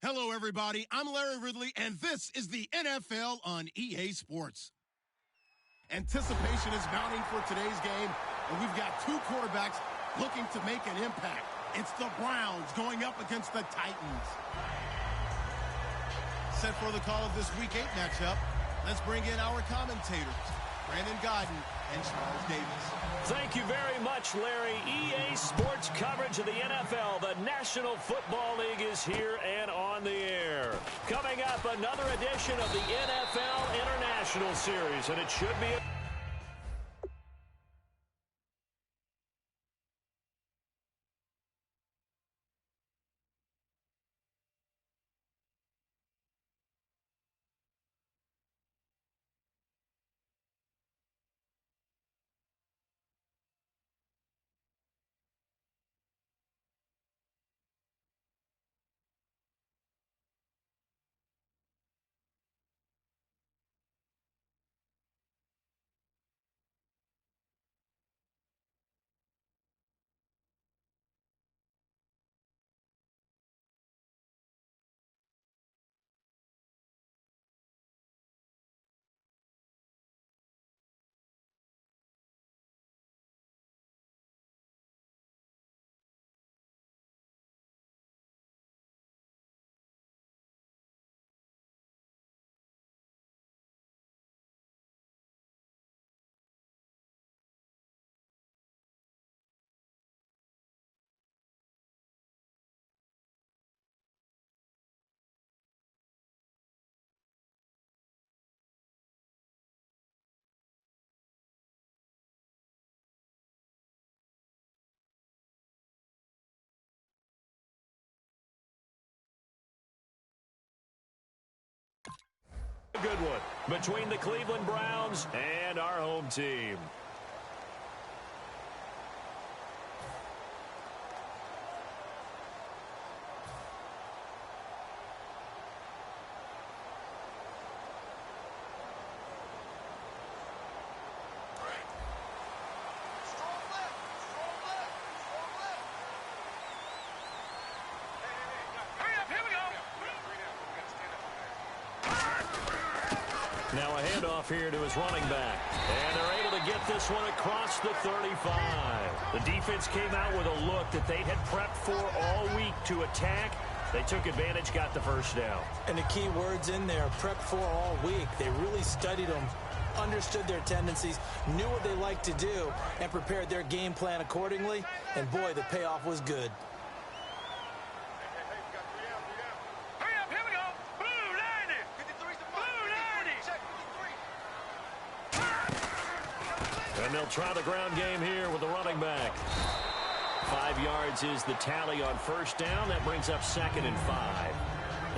Hello, everybody. I'm Larry Ridley, and this is the NFL on EA Sports. Anticipation is mounting for today's game, and we've got two quarterbacks looking to make an impact. It's the Browns going up against the Titans. Set for the call of this Week 8 matchup, let's bring in our commentators, Brandon Godden and Charles Davis. Thank you very much, Larry. EA Sports coverage of the NFL. The National Football League is here and on the air. Coming up, another edition of the NFL International Series, and it should be a good one between the Cleveland Browns and our home team. Now a handoff here to his running back. And they're able to get this one across the 35. The defense came out with a look that they had prepped for all week to attack. They took advantage, got the first down. And the key words in there, prep for all week. They really studied them, understood their tendencies, knew what they liked to do, and prepared their game plan accordingly. And boy, the payoff was good. And they'll try the ground game here with the running back. 5 yards is the tally on first down. That brings up 2nd and 5.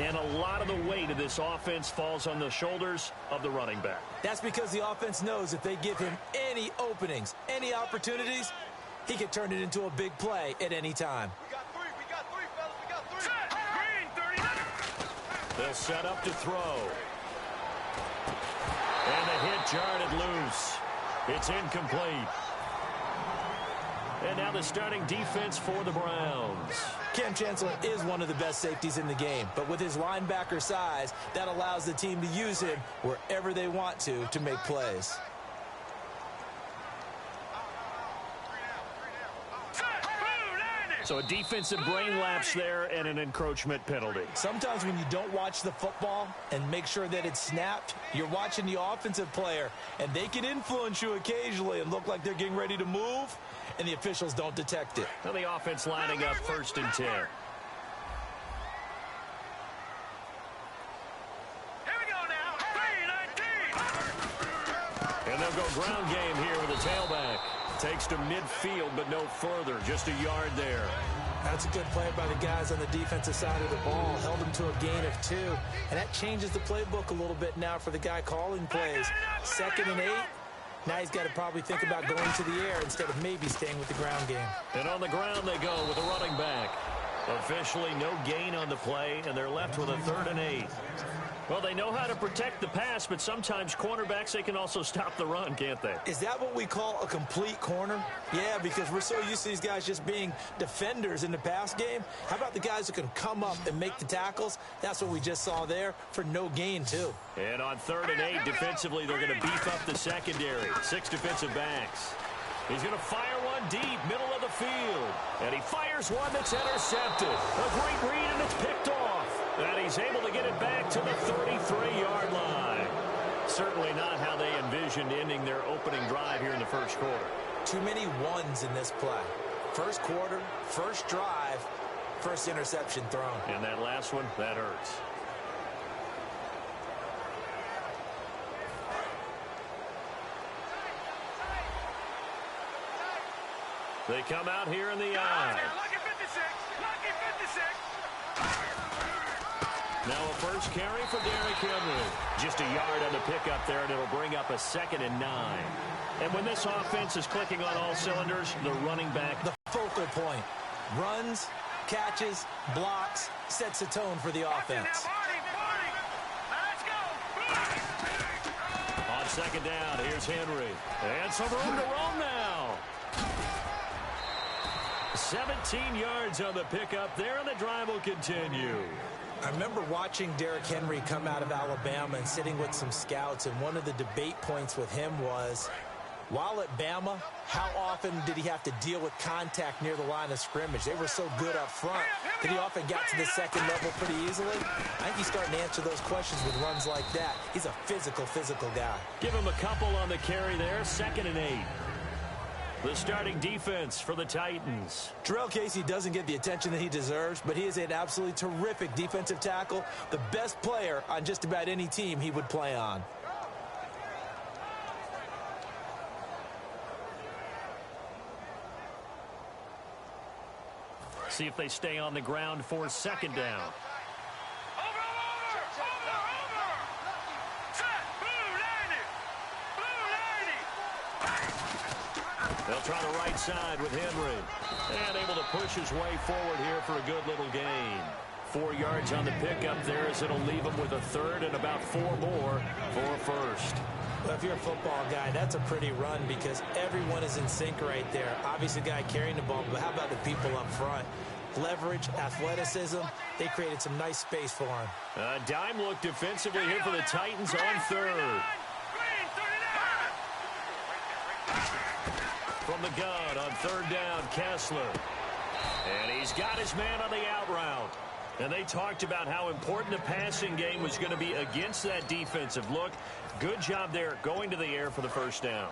And a lot of the weight of this offense falls on the shoulders of the running back. That's because the offense knows if they give him any openings, any opportunities, he can turn it into a big play at any time. We got three, fellas. We got three. Green, 30. They'll set up to throw. And the hit jarred it loose. It's incomplete. And now the starting defense for the Browns. Cam Chancellor is one of the best safeties in the game, but with his linebacker size, that allows the team to use him wherever they want to make plays. So a defensive brain lapse there and an encroachment penalty. Sometimes when you don't watch the football and make sure that it's snapped, you're watching the offensive player, and they can influence you occasionally and look like they're getting ready to move, and the officials don't detect it. Now the offense lining up 1st and 10. Here we go now. 3-19. And they'll go ground game here with a tailback. Takes to midfield, but no further. Just a yard there. That's a good play by the guys on the defensive side of the ball. Held them to a gain of 2. And that changes the playbook a little bit now for the guy calling plays. 2nd and 8. Now he's got to probably think about going to the air instead of maybe staying with the ground game. And on the ground they go with a running back. Officially no gain on the play, and they're left with a 3rd and 8. Well, they know how to protect the pass, but sometimes cornerbacks, they can also stop the run, can't they? Is that what we call a complete corner? Yeah, because we're so used to these guys just being defenders in the pass game. How about the guys who can come up and make the tackles? That's what we just saw there for no gain, too. And on 3rd and 8, defensively, they're going to beef up the secondary. 6 defensive backs. He's going to fire one deep, middle of the field. And he fires one that's intercepted. A great read, and it's picked off. And he's able to get it back to the 33-yard line. Certainly not how they envisioned ending their opening drive here in the first quarter. Too many ones in this play. First quarter, first drive, first interception thrown. And that last one, that hurts. They come out here in the eye. Lucky 56. Lucky 56. Now a first carry for Derrick Henry. Just a yard on the pickup there, and it'll bring up a 2nd and 9. And when this offense is clicking on all cylinders, the running back, the focal point. Runs, catches, blocks, sets the tone for the offense. Let's go. On 2nd down, here's Henry. And some room to roam now. 17 yards on the pickup there, and the drive will continue. I remember watching Derrick Henry come out of Alabama and sitting with some scouts, and one of the debate points with him was, while at Bama, how often did he have to deal with contact near the line of scrimmage? They were so good up front that he often got to the second level pretty easily. I think he's starting to answer those questions with runs like that. He's a physical guy. Give him a couple on the carry there, 2nd and 8. The starting defense for the Titans. Jarrell Casey doesn't get the attention that he deserves, but he is an absolutely terrific defensive tackle, the best player on just about any team he would play on. See if they stay on the ground for 2nd down. They'll try the right side with Henry. And able to push his way forward here for a good little gain. 4 yards on the pickup there, as it'll leave him with a 3rd and about 4 more for a first. Well, if you're a football guy, that's a pretty run because everyone is in sync right there. Obviously, the guy carrying the ball, but how about the people up front? Leverage, athleticism, they created some nice space for him. A dime look defensively here for the Titans on 3rd. From the gun on 3rd down, Kessler. And he's got his man on the out route. And they talked about how important the passing game was going to be against that defensive look. Good job there going to the air for the first down.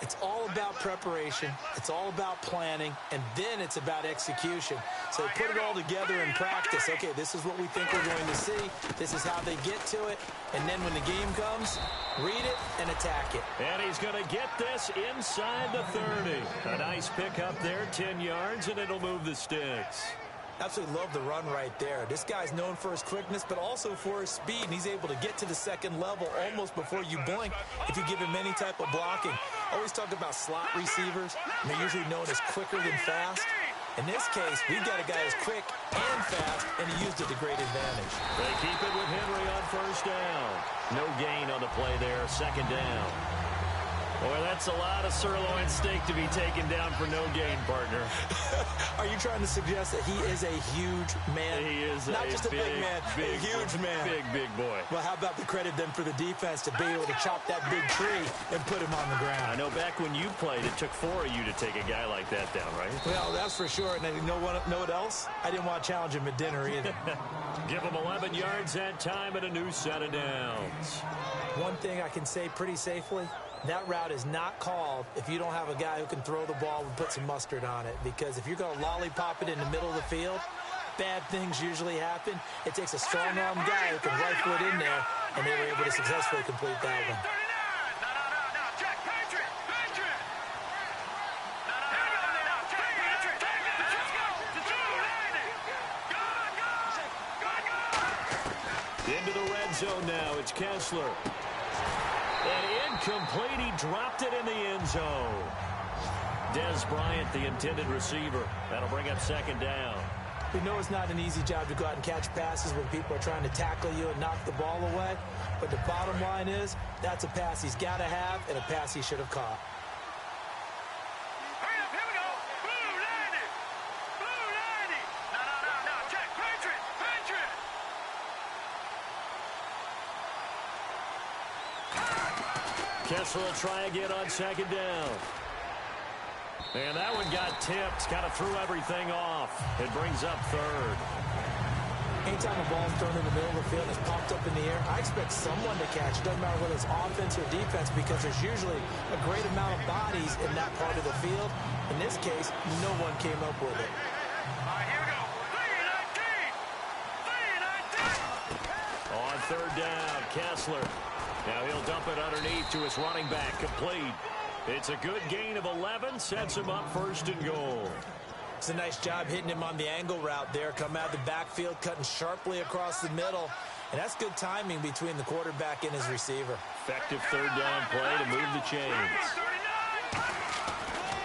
It's all about preparation. It's all about planning. And then it's about execution. So put it all together in practice. Okay, this is what we think we're going to see. This is how they get to it. And then when the game comes, read it and attack it. And he's going to get this inside the 30. A nice pickup there, 10 yards, and it'll move the sticks. Absolutely love the run right there. This guy's known for his quickness, but also for his speed, and he's able to get to the second level almost before you blink if you give him any type of blocking. Always talk about slot receivers, and they're usually known as quicker than fast. In this case, we've got a guy who's quick and fast, and he used it to great advantage. They keep it with Henry on first down. No gain on the play there, 2nd down. Boy, that's a lot of sirloin steak to be taken down for no gain, partner. Are you trying to suggest that he is a huge man? He is not just a big man, a huge man. Big boy. Well, how about the credit then for the defense to be able to chop that big tree and put him on the ground? I know back when you played, it took 4 of you to take a guy like that down, right? Well, that's for sure. And you know what else? I didn't want to challenge him at dinner either. Give him 11 yards that time and a new set of downs. One thing I can say pretty safely, that route is not called if you don't have a guy who can throw the ball and put some mustard on it. Because if you're going to lollipop it in the middle of the field, bad things usually happen. It takes a strong-arm guy who can rifle it in there, and they were able to successfully complete that one. Into the red zone now. It's Kessler. And incomplete. He dropped it in the end zone. Des Bryant, the intended receiver. That'll bring up 2nd down. We know it's not an easy job to go out and catch passes when people are trying to tackle you and knock the ball away. But the bottom line is, that's a pass he's got to have and a pass he should have caught. Hurry up, here we go. Blue 90. Blue 90. No. Check. Patriot. Kessler will try again on second down. And that one got tipped. Kind of threw everything off. It brings up third. Anytime a ball's thrown in the middle of the field and it's popped up in the air, I expect someone to catch. It doesn't matter whether it's offense or defense because there's usually a great amount of bodies in that part of the field. In this case, no one came up with it. All right, here we go. 3-19. On third down, Kessler. Now he'll dump it underneath to his running back, complete. It's a good gain of 11, sets him up first and goal. It's a nice job hitting him on the angle route there. Come out of the backfield, cutting sharply across the middle. And that's good timing between the quarterback and his receiver. Effective third down play to move the chains.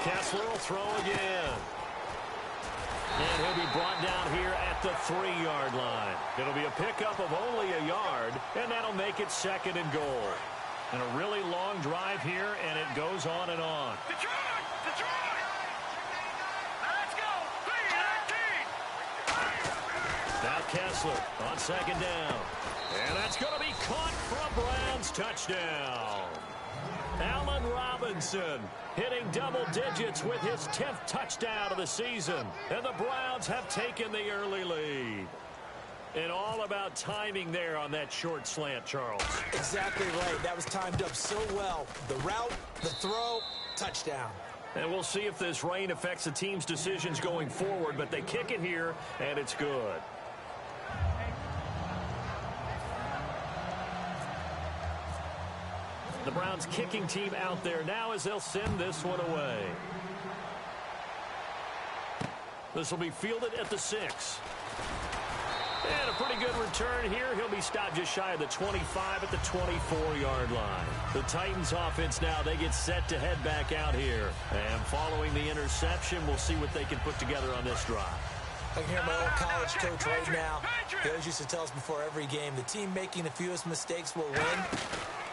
Kessler will throw again. And he'll be brought down here at the 3-yard line. It'll be a pickup of only a yard, and that'll make it second and goal. And a really long drive here, and it goes on and on. Detroit. Let's go. 3-19. Now Kessler on second down. And that's going to be caught for a Browns touchdown. Allen Robinson hitting double digits with his 10th touchdown of the season. And the Browns have taken the early lead. And all about timing there on that short slant, Charles. Exactly right. That was timed up so well. The route, the throw, touchdown. And we'll see if this rain affects the team's decisions going forward, but they kick it here, and it's good. The Browns kicking team out there now as they'll send this one away. This will be fielded at the 6. And a pretty good return here. He'll be stopped just shy of the 25 at the 24-yard line. The Titans offense now, they get set to head back out here. And following the interception, we'll see what they can put together on this drive. I can hear my old college coach right now. He always used to tell us before every game, the team making the fewest mistakes will win.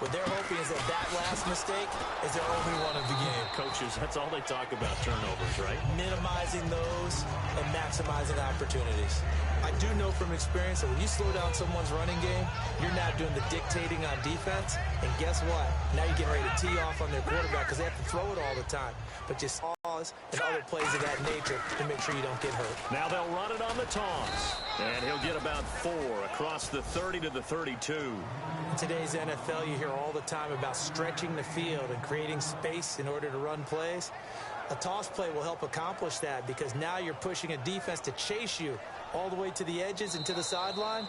What they're hoping is that last mistake is their only one of the game. Coaches, that's all they talk about, turnovers, right? Minimizing those and maximizing opportunities. I do know from experience that when you slow down someone's running game, you're not doing the dictating on defense. And guess what? Now you're getting ready to tee off on their quarterback because they have to throw it all the time. But just pause and other plays of that nature to make sure you don't get hurt. Now they'll run it on the toss. And he'll get about 4 across the 30 to the 32. In today's NFL, you hear all the time about stretching the field and creating space in order to run plays. A toss play will help accomplish that because now you're pushing a defense to chase you all the way to the edges and to the sideline.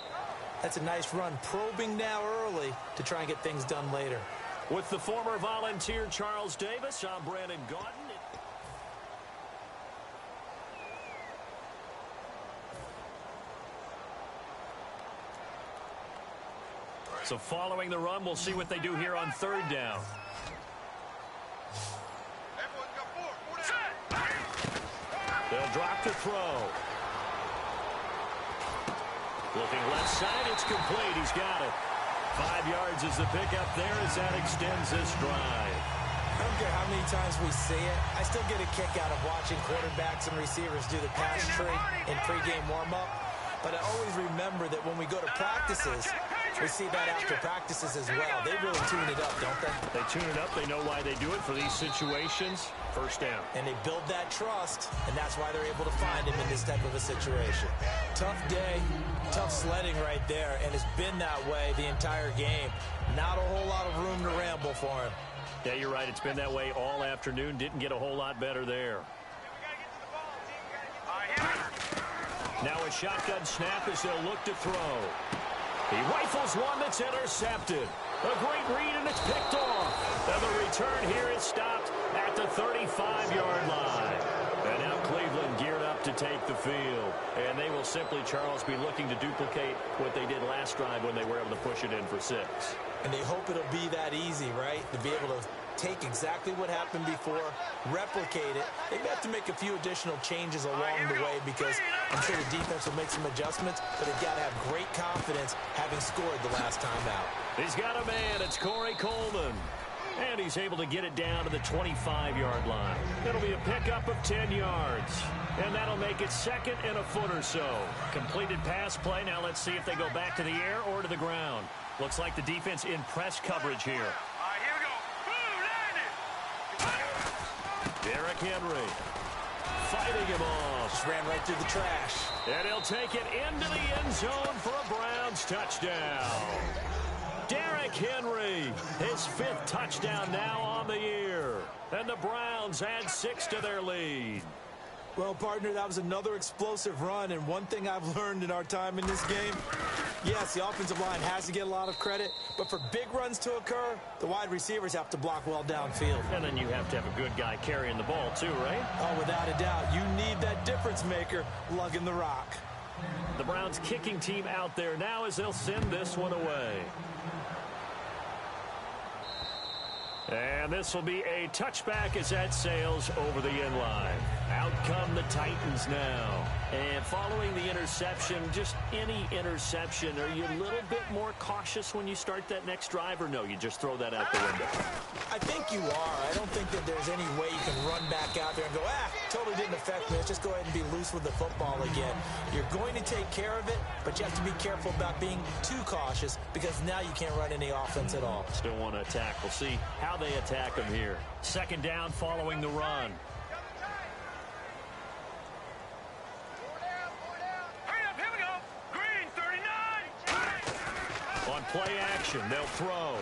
That's a nice run, probing now early to try and get things done later. With the former Volunteer Charles Davis, I'm Brandon Gaudin. So following the run, we'll see what they do here on third down. Everyone's got 4. They'll drop to throw. Looking left side, it's complete. He's got it. 5 yards is the pickup there as that extends this drive. I don't care how many times we see it. I still get a kick out of watching quarterbacks and receivers do the pass tree in pregame warm-up. But I always remember that when we go to practices, we see that after practices as well. They really tune it up, don't they? They tune it up. They know why they do it for these situations. First down. And they build that trust, and that's why they're able to find him in this type of a situation. Tough day, tough sledding right there, and it's been that way the entire game. Not a whole lot of room to ramble for him. Yeah, you're right. It's been that way all afternoon. Didn't get a whole lot better there. Now a shotgun snap as they'll look to throw. He rifles one that's intercepted. A great read, and it's picked off. And the return here is stopped at the 35-yard line. And now Cleveland geared up to take the field. And they will simply, Charles, be looking to duplicate what they did last drive when they were able to push it in for 6. And they hope it'll be that easy, right? To be able to take exactly what happened before, replicate it. They have to make a few additional changes along the way because I'm sure the defense will make some adjustments, but they've got to have great confidence having scored the last time out. He's got a man. It's Corey Coleman. And he's able to get it down to the 25-yard line. It'll be a pickup of 10 yards. And that'll make it second and a foot or so. Completed pass play. Now let's see if they go back to the air or to the ground. Looks like the defense in press coverage here. All right, here we go. Derrick Henry fighting him off. Just ran right through the trash. And he'll take it into the end zone for a Browns touchdown. Derrick Henry, his 5th touchdown now on the year. And the Browns add 6 to their lead. Well, partner, that was another explosive run, and one thing I've learned in our time in this game, yes, the offensive line has to get a lot of credit, but for big runs to occur, the wide receivers have to block well downfield. And then you have to have a good guy carrying the ball too, right? Oh, without a doubt. You need that difference maker lugging the rock. The Browns kicking team out there now as they'll send this one away. And this will be a touchback as that sails over the end line. Out come the Titans now. And following the interception, just any interception, are you a little bit more cautious when you start that next drive, or no, you just throw that out the window? I think you are. I don't think that there's any way you can run back out there and go, totally didn't affect me. Let's just go ahead and be loose with the football again. You're going to take care of it, but you have to be careful about being too cautious because now you can't run any offense at all. Still want to attack. We'll see how they attack them here. Second down following the run. Hurry up, here we go. Green, 39. On play action, they'll throw.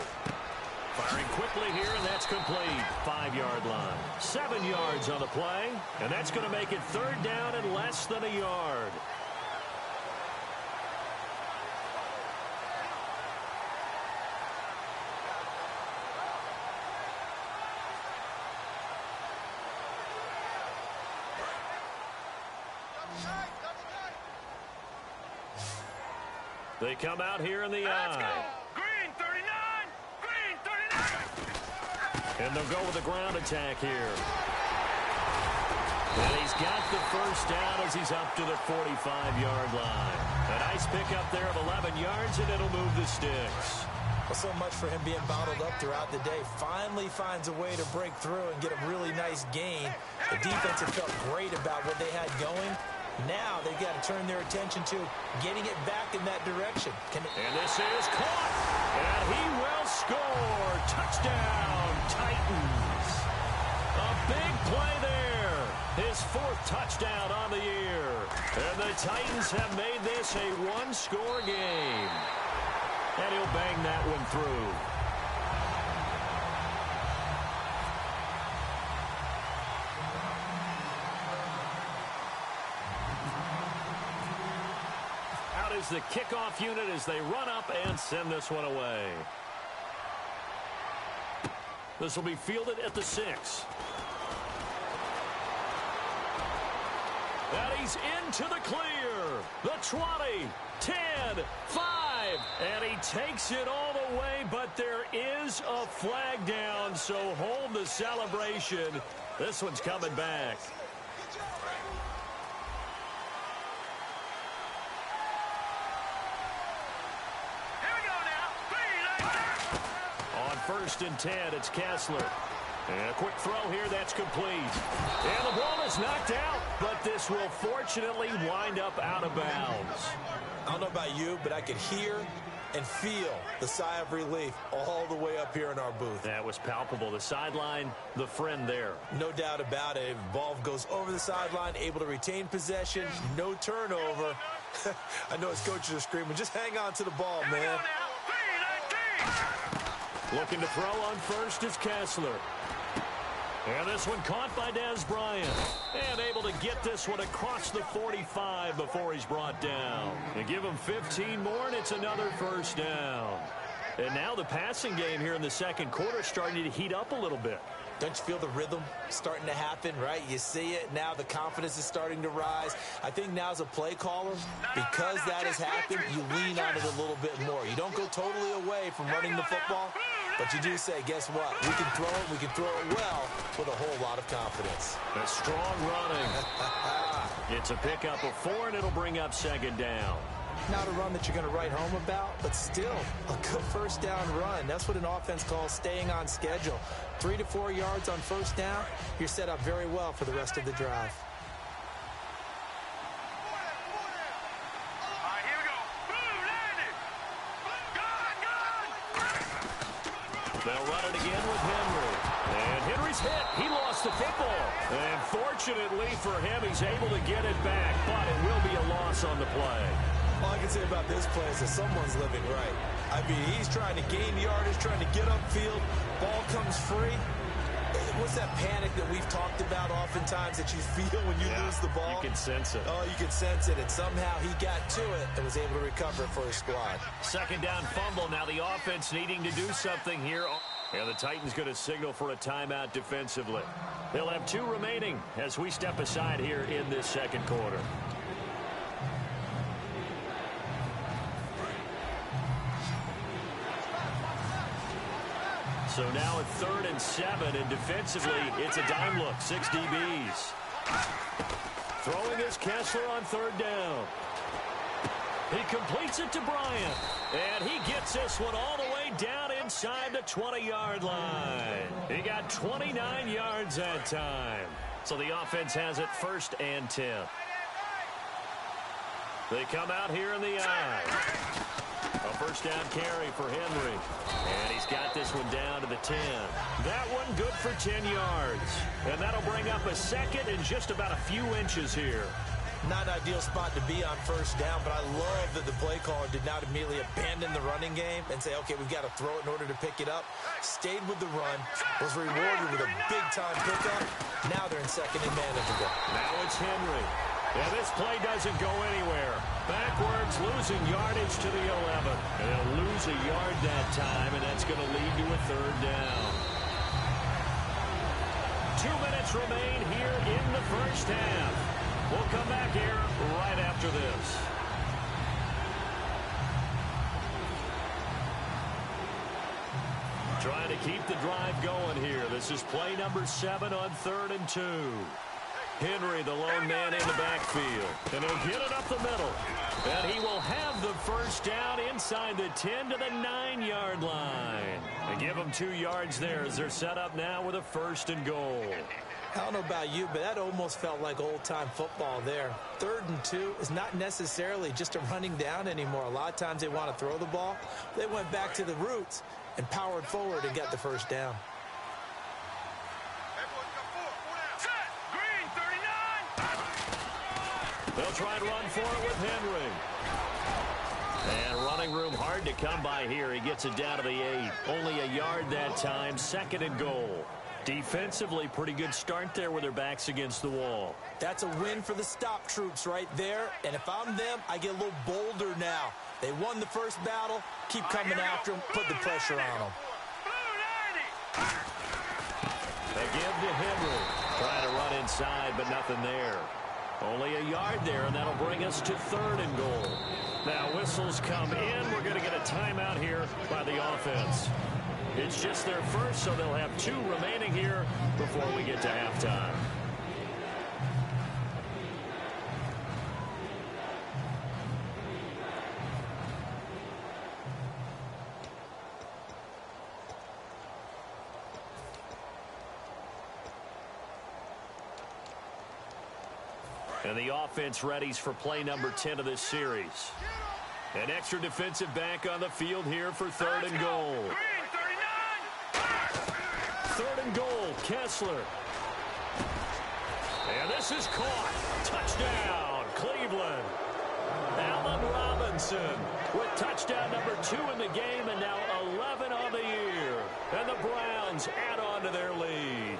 Firing quickly here, and that's complete. 5-yard line. 7 yards on the play, and that's going to make it 3rd down and less than a yard. They come out here in the Let's go. eye. Green, 39. Green, 39. And they'll go with a ground attack here. And he's got the first down as he's up to the 45-yard line. A nice pickup there of 11 yards, and it'll move the sticks. Well, so much for him being bottled up throughout the day. Finally finds a way to break through and get a really nice gain. The defense had felt great about what they had going. Now they've got to turn their attention to getting it back in that direction. And this is caught. And he will score. Touchdown, Titans. A big play there. His 4th touchdown on the year. And the Titans have made this a one-score game. And he'll bang that one through. Out is the kickoff unit as they run up and send this one away. This will be fielded at the 6. And he's into the clear. The 20, 10, 5. And he takes it all the way, but there is a flag down, so hold the celebration. This one's coming back. Here we go now. Green, On 1st and 10, it's Kessler. And a quick throw here, that's complete. And the ball is knocked out, but this will fortunately wind up out of bounds. I don't know about you, but I could hear and feel the sigh of relief all the way up here in our booth. That was palpable. The sideline, the friend there. No doubt about it. Ball goes over the sideline, able to retain possession, no turnover. I know his coaches are screaming, just hang on to the ball, here we go man. now. Green, 19. Looking to throw on first is Kessler. And this one caught by Dez Bryant. And able to get this one across the 45 before he's brought down. And give him 15 more, and it's another first down. And now the passing game here in the second quarter is starting to heat up a little bit. Don't you feel the rhythm starting to happen, right? You see it. Now the confidence is starting to rise. I think now as a play caller, because that has happened, you lean on it a little bit more. You don't go totally away from running the football, But you do say, guess what? We can throw it. We can throw it well with a whole lot of confidence. A strong running. It's a pickup of 4, and it'll bring up second down. Not a run that you're going to write home about, but still a good first down run. That's what an offense calls staying on schedule. 3 to 4 yards on first down, you're set up very well for the rest of the drive. All right, here we go. Boom, landed. Gun. They'll run it again with Henry. And Henry's hit. He lost the football. And fortunately for him, he's able to get it back, but it will be a loss on the play. All I can say about this play is that someone's living right. I mean, he's trying to gain yardage, trying to get upfield. Ball comes free. What's that panic that we've talked about oftentimes that you feel when you lose the ball? You can sense it. Oh, you can sense it. And somehow he got to it and was able to recover it for his squad. Second down fumble. Now the offense needing to do something here. And the Titans going to signal for a timeout defensively. They'll have 2 remaining as we step aside here in this second quarter. So now at 3rd and 7, and defensively, it's a dime look, 6 DBs. Throwing is Kessler on 3rd down. He completes it to Bryant, and he gets this one all the way down inside the 20-yard line. He got 29 yards that time. So the offense has it 1st and 10. They come out here in the I. A first down carry for Henry. And he's got this one down to the 10. That one good for 10 yards. And that'll bring up a second and just about a few inches here. Not an ideal spot to be on first down, but I love that the play caller did not immediately abandon the running game and say, okay, we've got to throw it in order to pick it up. Stayed with the run, was rewarded with a big-time pickup. Now they're in second and manageable. Now it's Henry. Yeah, this play doesn't go anywhere. Backwards, losing yardage to the 11. And they'll lose a yard that time, and that's going to lead to a 3rd down. 2 minutes remain here in the first half. We'll come back here right after this. Trying to keep the drive going here. This is play number 7 on 3rd and 2. Henry, the lone man in the backfield. And he'll get it up the middle. And he will have the first down inside the 10 to the 9-yard line. And give them 2 yards there as they're set up now with a 1st and goal. I don't know about you, but that almost felt like old-time football there. 3rd and 2 is not necessarily just a running down anymore. A lot of times they want to throw the ball. They went back to the roots and powered forward and got the first down. They'll try and run for it with Henry. And running room hard to come by here. He gets it down to the 8. Only a yard that time. 2nd and goal. Defensively, pretty good start there with their backs against the wall. That's a win for the stop troops right there. And if I'm them, I get a little bolder now. They won the first battle. Keep coming after them. Put the pressure on them. They give to Henry. Trying to run inside, but nothing there. Only a yard there, and that'll bring us to 3rd and goal. Now whistles come in. We're going to get a timeout here by the offense. It's just their first, so they'll have 2 remaining here before we get to halftime. And the offense readies for play number 10 of this series. An extra defensive back on the field here for 3rd and goal. 3rd and goal, Kessler. And this is caught. Touchdown, Cleveland. Allen Robinson with touchdown number 2 in the game and now 11 on the year. And the Browns add on to their lead.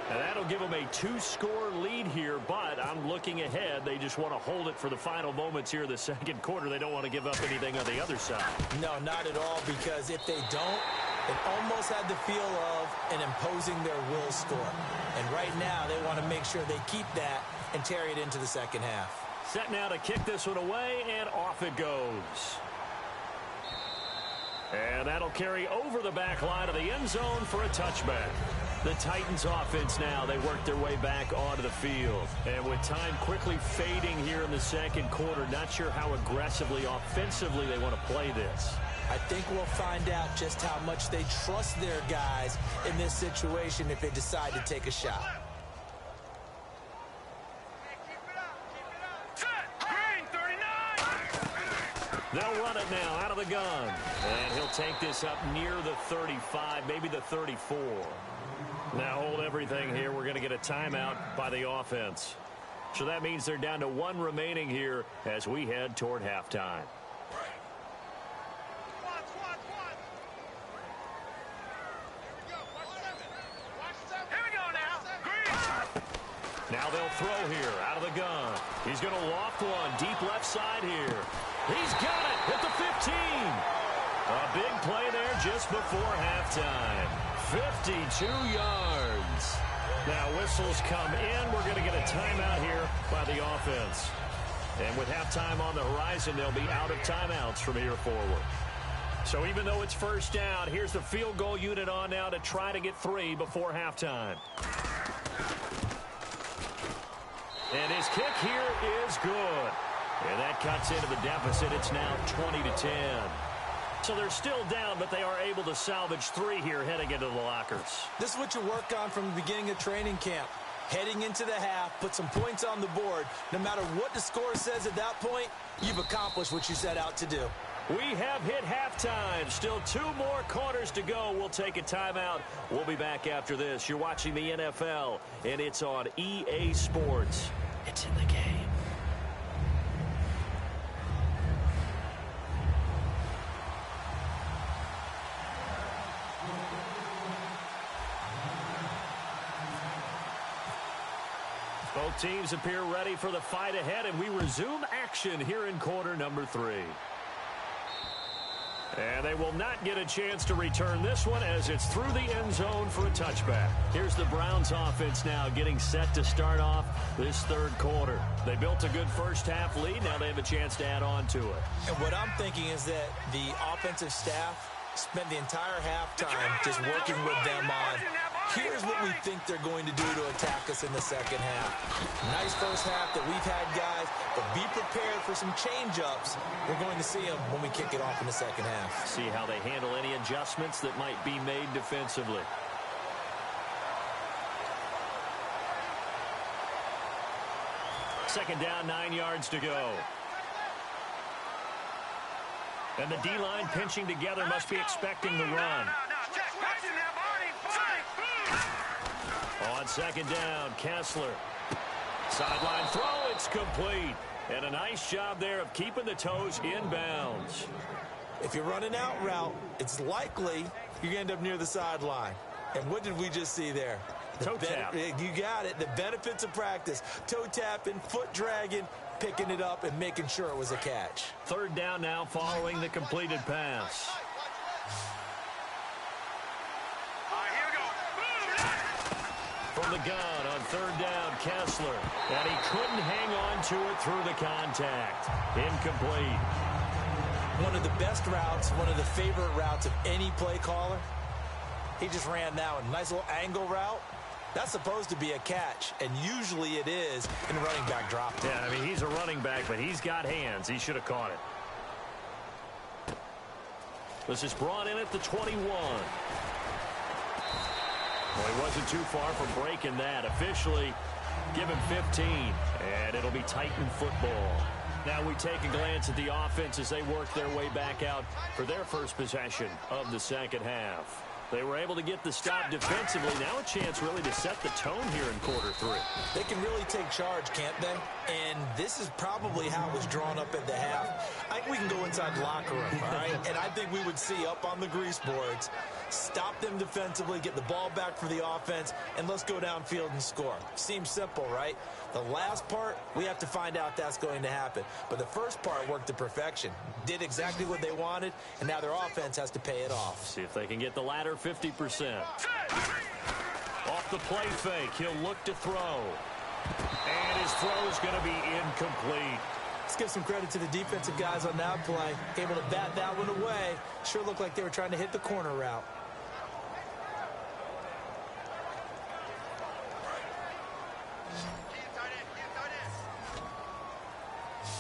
And that'll give them a 2-score lead here, but I'm looking ahead. They just want to hold it for the final moments here in the second quarter. They don't want to give up anything on the other side. No, not at all, because if they don't, it almost had the feel of an imposing their will score. And right now, they want to make sure they keep that and carry it into the second half. Set now to kick this one away, and off it goes. And that'll carry over the back line of the end zone for a touchback. The Titans offense now, they work their way back onto the field. And with time quickly fading here in the second quarter, not sure how aggressively, offensively they want to play this. I think we'll find out just how much they trust their guys in this situation if they decide to take a shot. They'll run it now out of the gun. And he'll take this up near the 35, maybe the 34. Now hold everything here. We're going to get a timeout by the offense. So that means they're down to one remaining here as we head toward halftime. Now they'll throw here out of the gun. He's going to loft one deep left side here. He's got it at the 15. A big play there just before halftime. 52 yards. Now whistles come in. We're going to get a timeout here by the offense. And with halftime on the horizon, they'll be out of timeouts from here forward. So even though it's first down, here's the field goal unit on now to try to get 3 before halftime. And his kick here is good. And that cuts into the deficit. It's now 20-10. So they're still down, but they are able to salvage 3 here heading into the lockers. This is what you work on from the beginning of training camp. Heading into the half, put some points on the board. No matter what the score says at that point, you've accomplished what you set out to do. We have hit halftime. Still 2 more quarters to go. We'll take a timeout. We'll be back after this. You're watching the NFL, and it's on EA Sports. It's in the game. Both teams appear ready for the fight ahead, and we resume action here in quarter number 3. And they will not get a chance to return this one as it's through the end zone for a touchback. Here's the Browns offense now getting set to start off this third quarter. They built a good first half lead. Now they have a chance to add on to it. And what I'm thinking is that the offensive staff spent the entire halftime just working with them on, here's what we think they're going to do to attack us in the second half. Nice first half that we've had, guys, but be prepared for some change-ups. We're going to see them when we kick it off in the second half. See how they handle any adjustments that might be made defensively. Second down, 9 yards to go. And the D-line pinching together must be expecting the run. On second down, Kessler. Sideline throw, it's complete. And a nice job there of keeping the toes in bounds. If you're running out route, it's likely you're going to end up near the sideline. And what did we just see there? Toe tap. You got it. The benefits of practice. Toe tapping, foot dragging, picking it up, and making sure it was a catch. Third down now following the completed pass. From the gun on third down, Kessler. And he couldn't hang on to it through the contact. Incomplete. One of the best routes, one of the favorite routes of any play caller. He just ran that one. Nice little angle route. That's supposed to be a catch, and usually it is in running back drop. Yeah, I mean, he's a running back, but he's got hands. He should have caught it. This is brought in at the 21. Well, he wasn't too far from breaking that. Officially, give him 15, and it'll be Titan football. Now we take a glance at the offense as they work their way back out for their first possession of the second half. They were able to get the stop defensively. Now a chance really to set the tone here in quarter 3. They can really take charge, can't they? And this is probably how it was drawn up at the half. I think we can go inside the locker room, all right? And I think we would see up on the grease boards, stop them defensively, get the ball back for the offense, and let's go downfield and score. Seems simple, right? The last part, we have to find out that's going to happen. But the first part worked to perfection. Did exactly what they wanted, and now their offense has to pay it off. See if they can get the latter 50%. Off the play fake, he'll look to throw. And his throw is going to be incomplete. Let's give some credit to the defensive guys on that play. Able to bat that one away. Sure looked like they were trying to hit the corner route.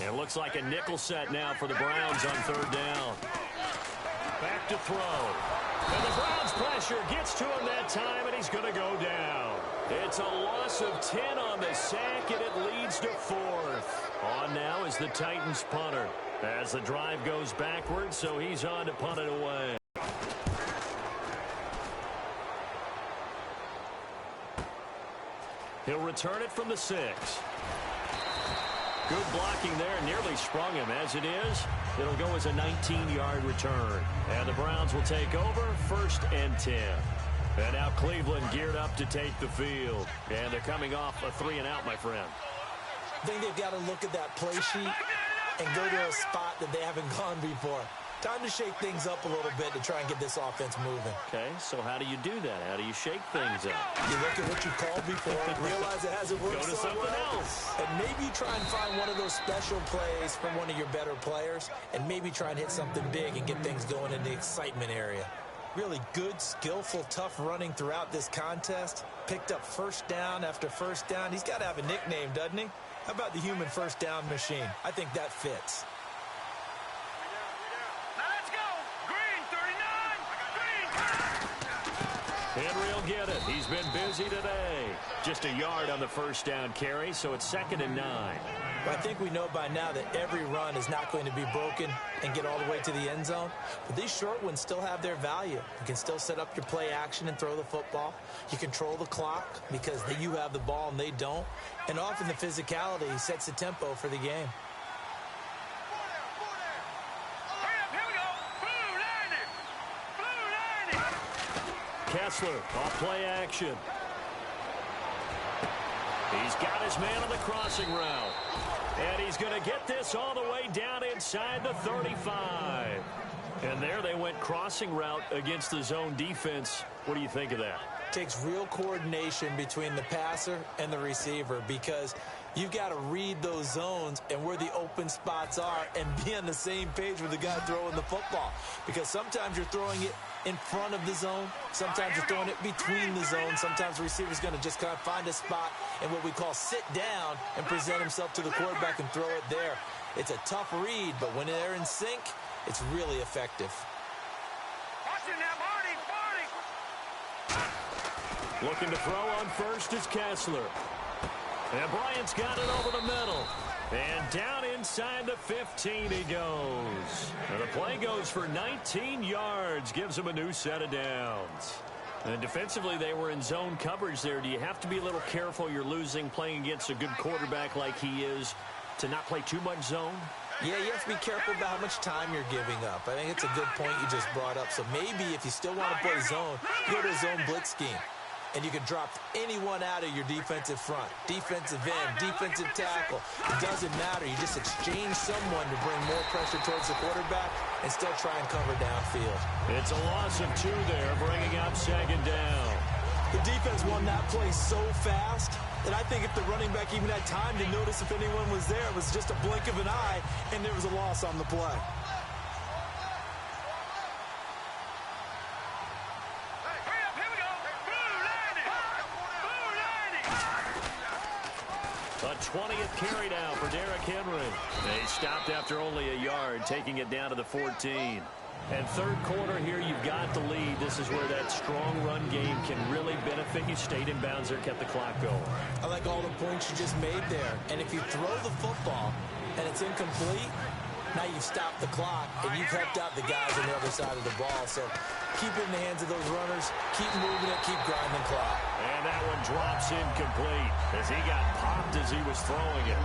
It looks like a nickel set now for the Browns on third down. Back to throw. And the Browns pressure gets to him that time, and he's going to go down. It's a loss of 10 on the sack, and it leads to fourth. On now is the Titans punter as the drive goes backwards, so he's on to punt it away. He'll return it from the 6. Good blocking there, nearly sprung him. As it is, it'll go as a 19-yard return. And the Browns will take over, 1st and 10. And now Cleveland geared up to take the field. And they're coming off a 3-and-out, my friend. I think they've got to look at that play sheet and go to a spot that they haven't gone before. Time to shake things up a little bit to try and get this offense moving. Okay, so how do you do that? How do you shake things up? You look at what you called before and realize it hasn't worked Go to so something well. else. And maybe try and find one of those special plays from one of your better players and maybe try and hit something big and get things going in the excitement area. Really good, skillful, tough running throughout this contest. Picked up first down after first down. He's got to have a nickname, doesn't he? How about the human first down machine? I think that fits. Henry will get it. He's been busy today. Just a yard on the first down carry, so it's 2nd and 9. Well, I think we know by now that every run is not going to be broken and get all the way to the end zone. But these short ones still have their value. You can still set up your play action and throw the football. You control the clock because you have the ball and they don't. And often the physicality sets the tempo for the game. Kessler off play action. He's got his man on the crossing route. And he's going to get this all the way down inside the 35. And there they went crossing route against the zone defense. What do you think of that? Takes real coordination between the passer and the receiver because you've got to read those zones and where the open spots are and be on the same page with the guy throwing the football. Because sometimes you're throwing it in front of the zone. Sometimes you're throwing it between the zones. Sometimes the receiver's going to just kind of find a spot and what we call sit down and present himself to the quarterback and throw it there. It's a tough read, but when they're in sync, it's really effective. Looking to throw on first is Kessler. And Bryant's got it over the middle. And down inside the 15 he goes. And the play goes for 19 yards. Gives him a new set of downs. And defensively, they were in zone coverage there. Do you have to be a little careful? You're losing playing against a good quarterback like he is to not play too much zone? Yeah, you have to be careful about how much time you're giving up. I think it's a good point you just brought up. So maybe if you still want to play zone, you go to a zone blitz scheme. And you can drop anyone out of your defensive front, defensive end, defensive tackle. It doesn't matter. You just exchange someone to bring more pressure towards the quarterback and still try and cover downfield. It's a loss of 2 there, bringing up 2nd down. The defense won that play so fast that I think if the running back even had time to notice if anyone was there, it was just a blink of an eye, and there was a loss on the play. A 20th carry now for Derrick Henry. They stopped after only a yard, taking it down to the 14. And third quarter here, you've got the lead. This is where that strong run game can really benefit you. Stayed in bounds there, kept the clock going. I like all the points you just made there. And if you throw the football and it's incomplete, now you've stopped the clock and you've helped out the guys on the other side of the ball. So keep it in the hands of those runners. Keep moving it. Keep grinding the clock. And that one drops incomplete as he got popped as he was throwing it.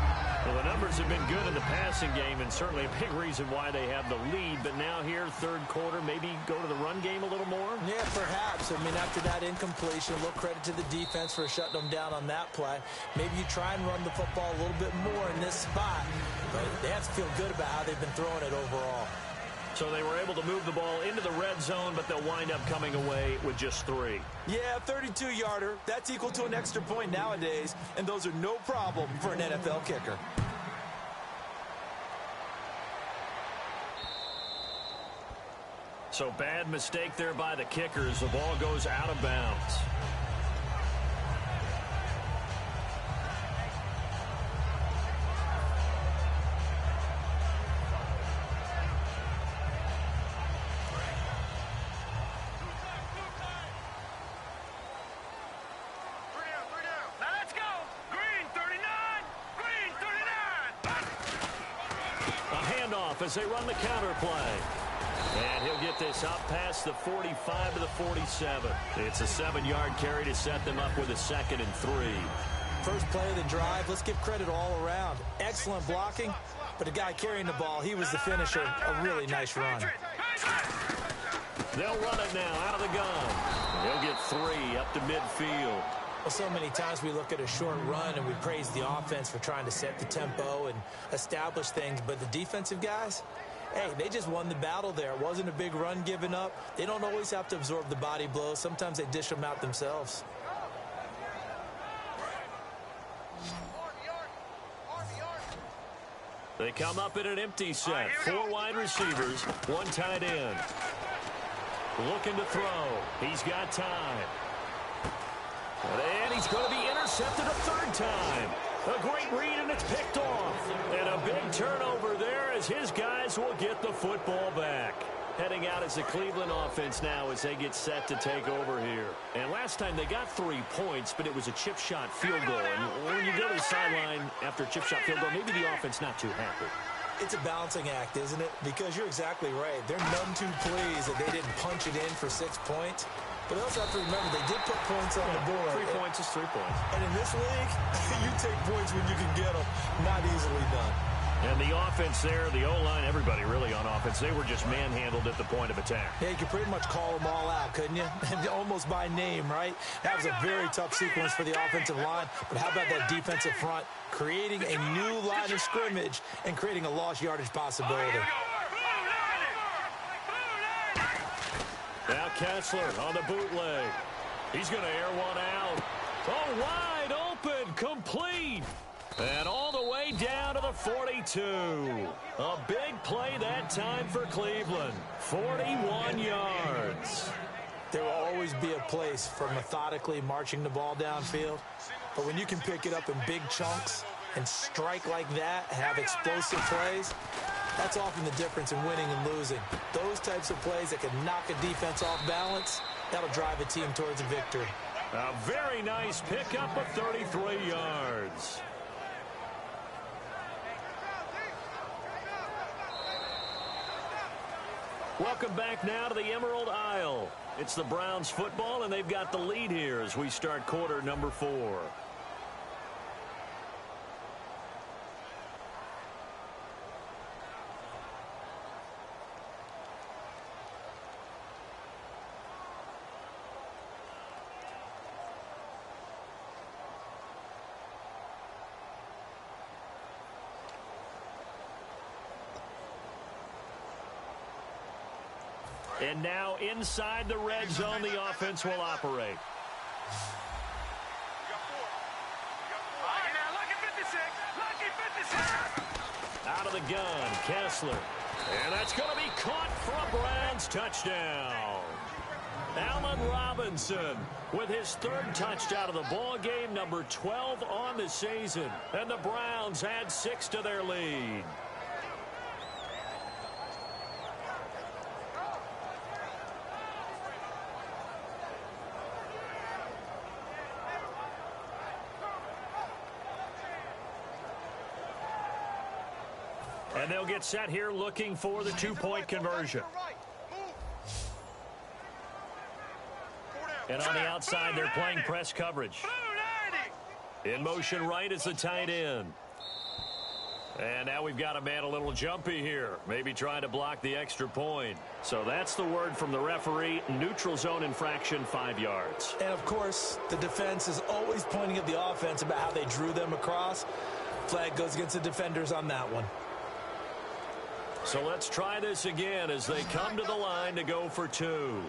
Well, the numbers have been good in the passing game and certainly a big reason why they have the lead. But now here, third quarter, maybe go to the run game a little more? Yeah, perhaps. I mean, after that incompletion, a little credit to the defense for shutting them down on that play. Maybe you try and run the football a little bit more in this spot. But they have to feel good about how they've been throwing it overall. So they were able to move the ball into the red zone, but they'll wind up coming away with just 3. Yeah, 32-yarder. That's equal to an extra point nowadays, and those are no problem for an NFL kicker. So bad mistake there by the kickers. The ball goes out of bounds. As they run the counter play. And he'll get this up past the 45 to the 47. It's a 7-yard carry to set them up with a 2nd and 3. First play of the drive, let's give credit all around. Excellent blocking, but the guy carrying the ball, he was the finisher. A really nice run. They'll run it now out of the gun. He'll get 3 up to midfield. Well, so many times we look at a short run and we praise the offense for trying to set the tempo and establish things, but the defensive guys, hey, they just won the battle there. It wasn't a big run given up. They don't always have to absorb the body blows. Sometimes they dish them out themselves. They come up in an empty set. 4 wide receivers, 1 tight end. Looking to throw. He's got time. And he's going to be intercepted a 3rd time. A great read, and it's picked off. And a big turnover there as his guys will get the football back. Heading out as the Cleveland offense now as they get set to take over here. And last time they got 3 points, but it was a chip shot field goal. And when you go to the sideline after a chip shot field goal, maybe the offense not too happy. It's a balancing act, isn't it? Because you're exactly right. They're none too pleased that they didn't punch it in for 6 points. But they also have to remember they did put points on the board. 3 points is 3 points. And in this league, you take points when you can get them. Not easily done. And the offense there, the O-line, everybody really on offense, they were just manhandled at the point of attack. Yeah, you could pretty much call them all out, couldn't you? Almost by name, right? That was a very tough sequence for the offensive line. But how about that defensive front creating a new line of scrimmage and creating a lost yardage possibility? Now Kessler on the bootleg. He's going to air one out. Oh, wide open, complete. And all the way down to the 42. A big play that time for Cleveland. 41 yards. There will always be a place for methodically marching the ball downfield. But when you can pick it up in big chunks and strike like that, have explosive plays, that's often the difference in winning and losing. Those types of plays that can knock a defense off balance, that'll drive a team towards a victory. A very nice pickup of 33 yards. Welcome back now to the Emerald Isle. It's the Browns football, and they've got the lead here as we start quarter number 4. And now inside the red zone, the offense will operate. Out of the gun, Kessler. And that's going to be caught for a Browns touchdown. Allen Robinson with his 3rd touchdown of the ball game, number 12 on the season. And the Browns add 6 to their lead. And they'll get set here looking for the 2-point conversion. And on the outside, they're playing press coverage. In motion right is the tight end. And now we've got a man a little jumpy here, maybe trying to block the extra point. So that's the word from the referee. Neutral zone infraction, 5 yards. And, of course, the defense is always pointing at the offense about how they drew them across. Flag goes against the defenders on that one. So let's try this again as they come to the line to go for 2.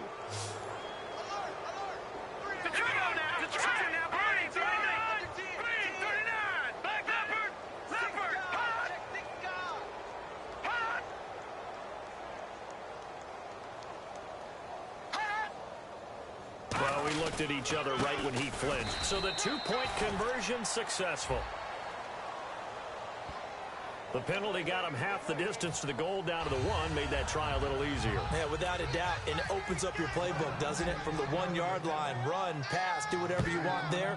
looked at each other right when he flinched. So the two-point conversion successful. The penalty got him half the distance to the goal down to the one, made that try a little easier. Yeah, without a doubt, and it opens up your playbook, doesn't it? From the 1-yard line, run, pass, do whatever you want there.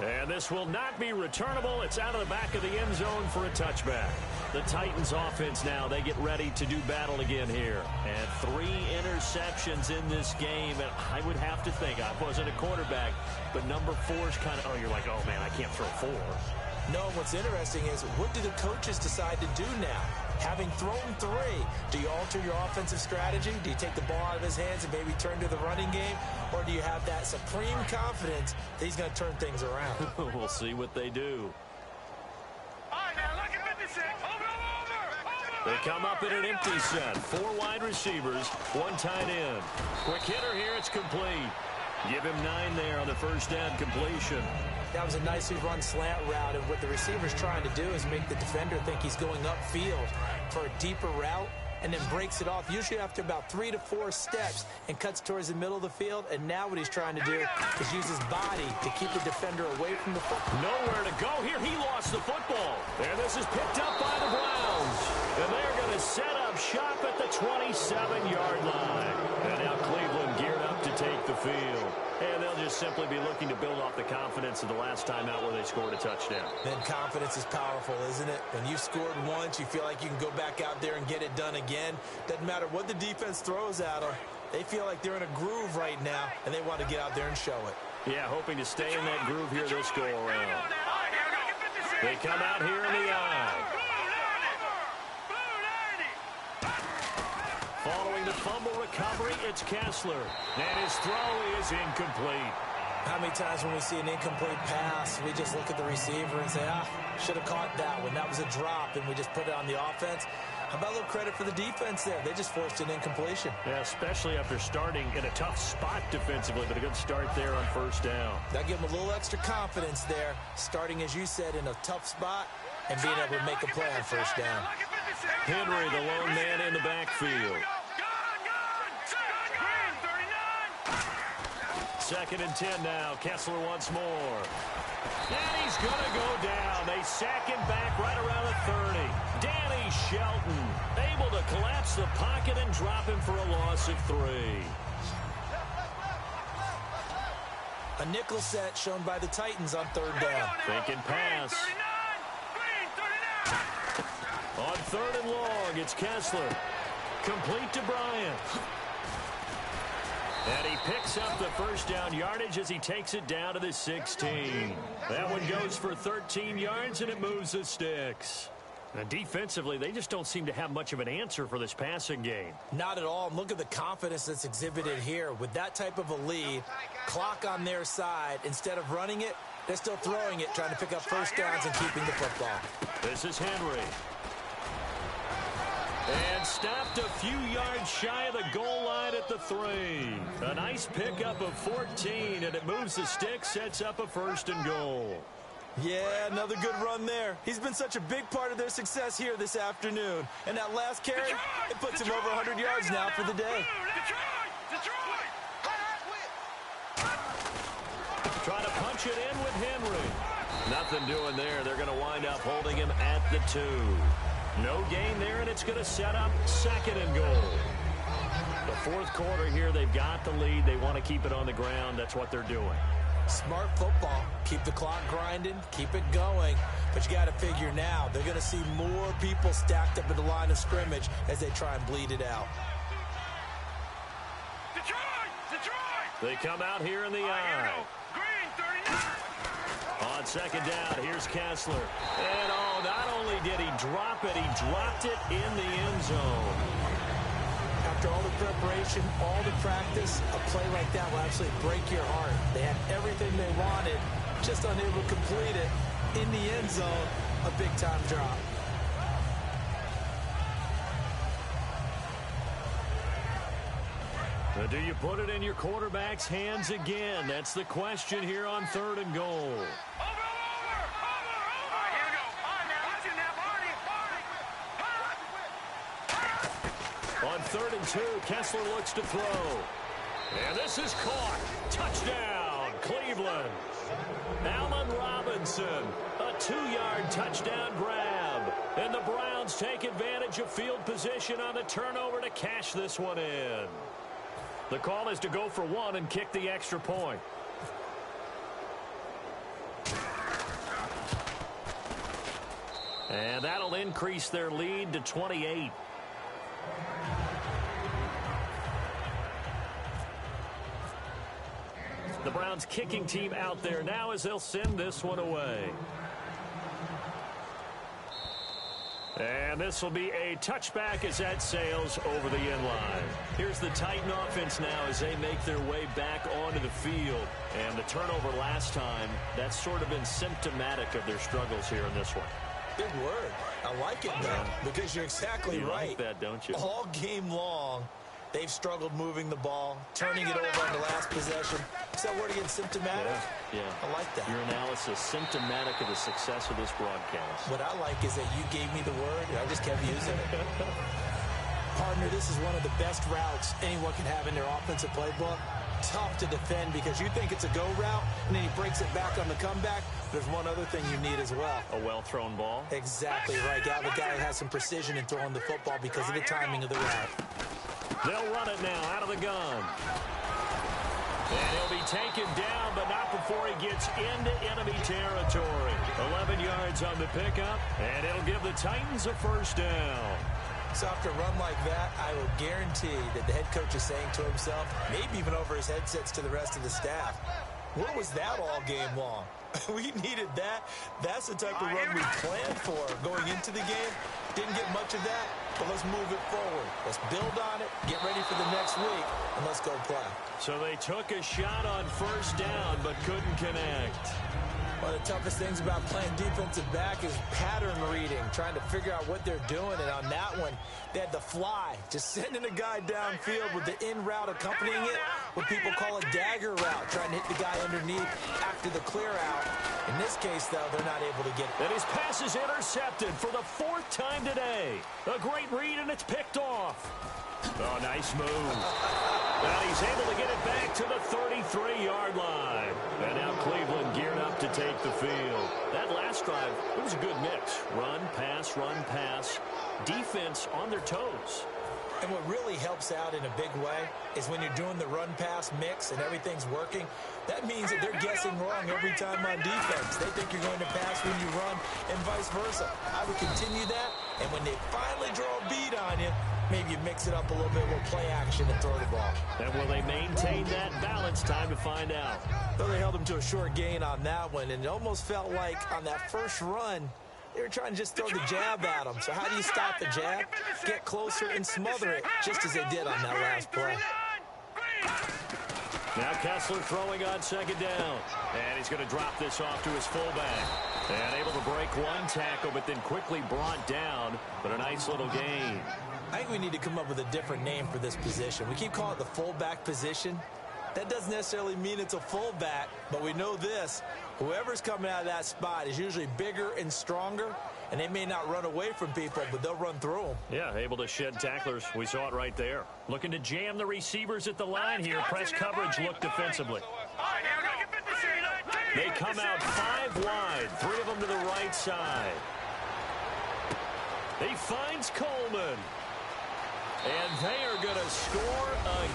And this will not be returnable. It's out of the back of the end zone for a touchback. The Titans offense now, they get ready to do battle again here. And 3 interceptions in this game. And I would have to think, I wasn't a quarterback, but number 4 is kind of, oh, you're like, oh, man, I can't throw 4. No, what's interesting is what do the coaches decide to do now? Having thrown 3, do you alter your offensive strategy? Do you take the ball out of his hands and maybe turn to the running game? Or do you have that supreme confidence that he's going to turn things around? We'll see what they do. All right, now look at 56. Over. They come up in an empty set. 4 wide receivers, 1 tight end. Quick hitter here, it's complete. Give him 9 there on the first down completion. That was a nicely run slant route, and what the receiver's trying to do is make the defender think he's going upfield for a deeper route and then breaks it off, usually after about 3 to 4 steps, and cuts towards the middle of the field. And now what he's trying to do is use his body to keep the defender away from the football. Nowhere to go here. He lost the football. And this is picked up by the Browns. And they're going to set up shop at the 27-yard line. And now Cleveland geared up to take the field. And they'll just simply be looking to build off the confidence of the last time out where they scored a touchdown. Man, confidence is powerful, isn't it? When you've scored once, you feel like you can go back out there and get it done again. Doesn't matter what the defense throws at them. They feel like they're in a groove right now, and they want to get out there and show it. Yeah, hoping to stay in that groove here this go-around. They come out here in the eye. Following the fumble recovery, it's Kessler. And his throw is incomplete. How many times when we see an incomplete pass, we just look at the receiver and say, should have caught that one. That was a drop, and we just put it on the offense. How about a little credit for the defense there? They just forced an incompletion. Yeah, especially after starting in a tough spot defensively, but a good start there on first down. That gave them a little extra confidence there, starting, as you said, in a tough spot and being able to make a play on first down. Henry, the lone man in the backfield. 2nd and 10 now. Kessler once more. And he's going to go down. They sack him back right around the 30. Danny Shelton able to collapse the pocket and drop him for a loss of 3. A nickel set shown by the Titans on 3rd down. Thinking pass. On 3rd and long, it's Kessler. Complete to Bryant. And he picks up the first down yardage as he takes it down to the 16. That one goes for 13 yards, and it moves the sticks. And defensively, they just don't seem to have much of an answer for this passing game. Not at all. Look at the confidence that's exhibited here. With that type of a lead, clock on their side, instead of running it, they're still throwing it, trying to pick up first downs and keeping the football. This is Henry. And stopped a few yards shy of the goal line at the 3. A nice pickup of 14, and it moves the sticks, sets up a 1st and goal. Yeah, another good run there. He's been such a big part of their success here this afternoon. And that last carry, it puts him over 100 yards now for the day. Trying to punch it in with Henry. Nothing doing there. They're going to wind up holding him at the 2. No gain there, and it's going to set up 2nd and goal. The 4th quarter here, they've got the lead. They want to keep it on the ground. That's what they're doing. Smart football. Keep the clock grinding, keep it going. But you got to figure now, they're going to see more people stacked up at the line of scrimmage as they try and bleed it out. They come out here in the eye. On 2nd down, here's Kessler. And not only did he drop it, he dropped it in the end zone. After all the preparation, all the practice, a play like that will absolutely break your heart. They had everything they wanted, just unable to complete it. In the end zone, a big-time drop. Now, do you put it in your quarterback's hands again? That's the question here on 3rd and goal. On 3rd and 2, Kessler looks to throw. And this is caught. Touchdown, Cleveland. Allen Robinson, a 2-yard touchdown grab. And the Browns take advantage of field position on the turnover to cash this one in. The call is to go for one and kick the extra point. And that'll increase their lead to 28. The Browns kicking team out there now as they'll send this one away. And this will be a touchback as that sails over the end line. Here's the Titan offense now as they make their way back onto the field. And the turnover last time, that's sort of been symptomatic of their struggles here in this one. Big word. I like it, though, because you're exactly right. You like that, don't you? All game long, they've struggled moving the ball, turning it over on the last possession. Is that word again, symptomatic? Yeah. I like that. Your analysis, symptomatic of the success of this broadcast. What I like is that you gave me the word, and I just kept using it. Partner, this is one of the best routes anyone can have in their offensive playbook. Tough to defend because you think it's a go route, and then he breaks it back on the comeback. There's one other thing you need as well. A well-thrown ball? Exactly right. You have a guy who has some precision in throwing the football because of the timing of the route. They'll run it now out of the gun. And he'll be taken down, but not before he gets into enemy territory. 11 yards on the pickup, and it'll give the Titans a first down. So after a run like that, I will guarantee that the head coach is saying to himself, maybe even over his headsets to the rest of the staff, where was that all game long? We needed that. That's the type of run we planned for going into the game. Didn't get much of that, but let's move it forward. Let's build on it, get ready for the next week, and let's go play. So they took a shot on first down, but couldn't connect. One of the toughest things about playing defensive back is pattern reading, trying to figure out what they're doing. And on that one, they had the fly, just sending a guy downfield with the in route accompanying it, what people call a dagger route, trying to hit the guy underneath after the clear out. In this case, though, they're not able to get it. And his pass is intercepted for the 4th time today. A great read, and it's picked off. Oh, nice move. And he's able to get it back to the 33-yard line. And now Cleveland geared up to take the field. That last drive, it was a good mix. Run, pass, defense on their toes. And what really helps out in a big way is when you're doing the run-pass mix and everything's working, that means that they're guessing wrong every time on defense. They think you're going to pass when you run and vice versa. I would continue that, and when they finally draw a bead on you, maybe you mix it up a little bit with play action and throw the ball. And will they maintain that balance? Time to find out. Well, they held them to a short gain on that one, and it almost felt like on that first run, they were trying to just throw the jab at them. So how do you stop the jab? Get closer and smother it, just as they did on that last play. Now Kessler throwing on second down. And he's going to drop this off to his fullback. And able to break one tackle, but then quickly brought down. But a nice little gain. I think we need to come up with a different name for this position. We keep calling it the fullback position. That doesn't necessarily mean it's a fullback, but we know this. Whoever's coming out of that spot is usually bigger and stronger, and they may not run away from people, but they'll run through them. Yeah, able to shed tacklers. We saw it right there. Looking to jam the receivers at the line here. Press coverage look defensively. They come out 5 wide, 3 of them to the right side. He finds Coleman. And they are going to score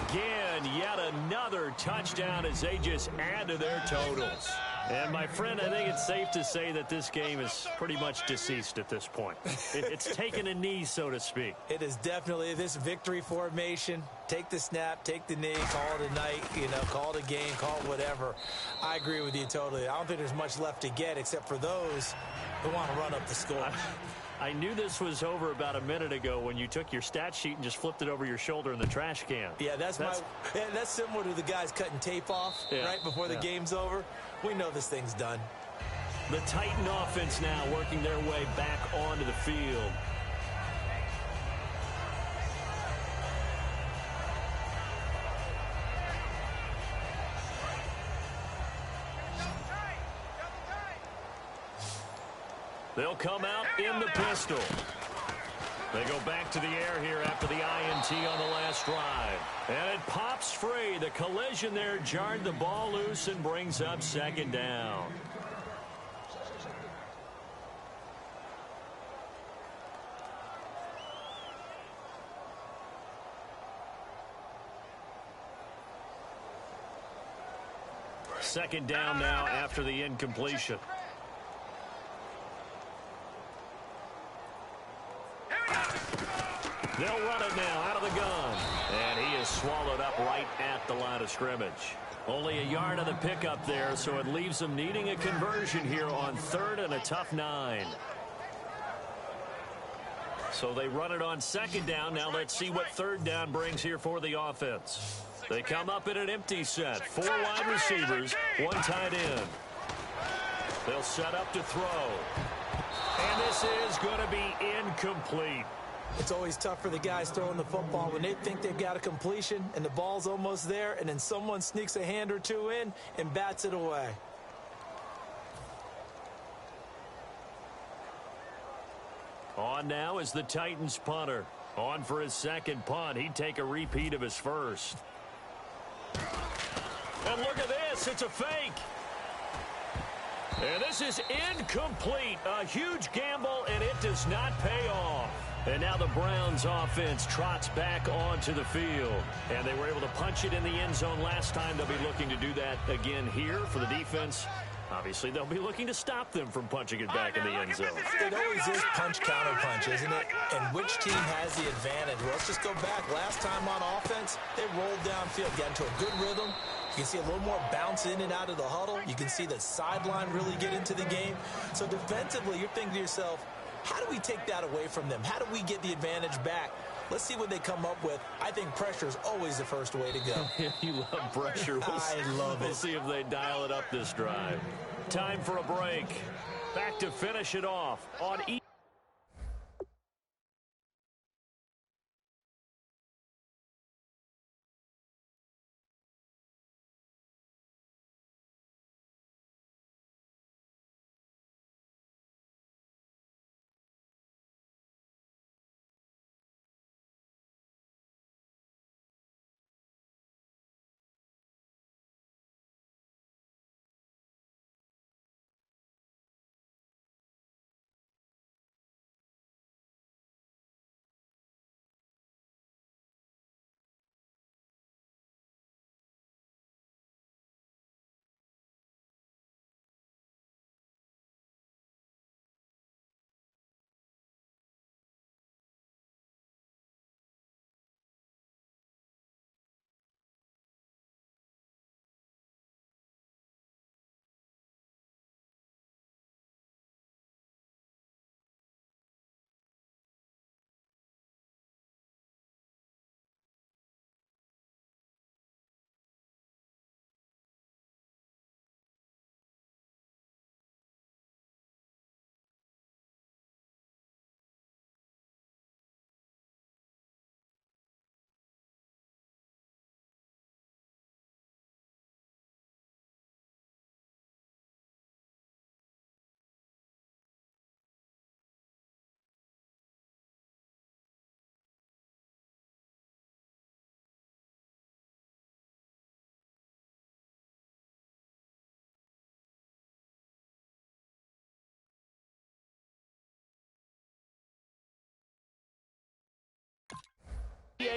again. Yet another touchdown as they just add to their totals. And, my friend, I think it's safe to say that this game is pretty much deceased at this point. It's taken a knee, so to speak. It is definitely this victory formation. Take the snap, take the knee, call it a night, call it a game, call it whatever. I agree with you totally. I don't think there's much left to get except for those who want to run up the score. I knew this was over about a minute ago when you took your stat sheet and just flipped it over your shoulder in the trash can. Yeah, that's similar to the guys cutting tape off right before the game's over. We know this thing's done. The Titan offense now working their way back onto the field. They'll come out in the pistol. They go back to the air here after the INT on the last drive. And it pops free. The collision there jarred the ball loose and brings up second down. Second down now after the incompletion. They'll run it now out of the gun. And he is swallowed up right at the line of scrimmage. Only a yard of the pickup there, so it leaves them needing a conversion here on 3rd and a tough 9. So they run it on second down. Now let's see what third down brings here for the offense. They come up in an empty set. 4 wide receivers, 1 tight end. They'll set up to throw. And this is going to be incomplete. It's always tough for the guys throwing the football when they think they've got a completion and the ball's almost there, and then someone sneaks a hand or two in and bats it away. On now is the Titans punter. On for his second punt. He'd take a repeat of his first. And look at this. It's a fake. And this is incomplete. A huge gamble, and it does not pay off. And now the Browns offense trots back onto the field. And they were able to punch it in the end zone last time. They'll be looking to do that again here for the defense. Obviously, they'll be looking to stop them from punching it back in the end zone. It always is punch-counter-punch, isn't it? And which team has the advantage? Well, let's just go back. Last time on offense, they rolled downfield, got into a good rhythm. You can see a little more bounce in and out of the huddle. You can see the sideline really get into the game. So defensively, you're thinking to yourself, how do we take that away from them? How do we get the advantage back? Let's see what they come up with. I think pressure is always the first way to go. You love pressure. I love it. We'll see if they dial it up this drive. Time for a break. Back to finish it off on EA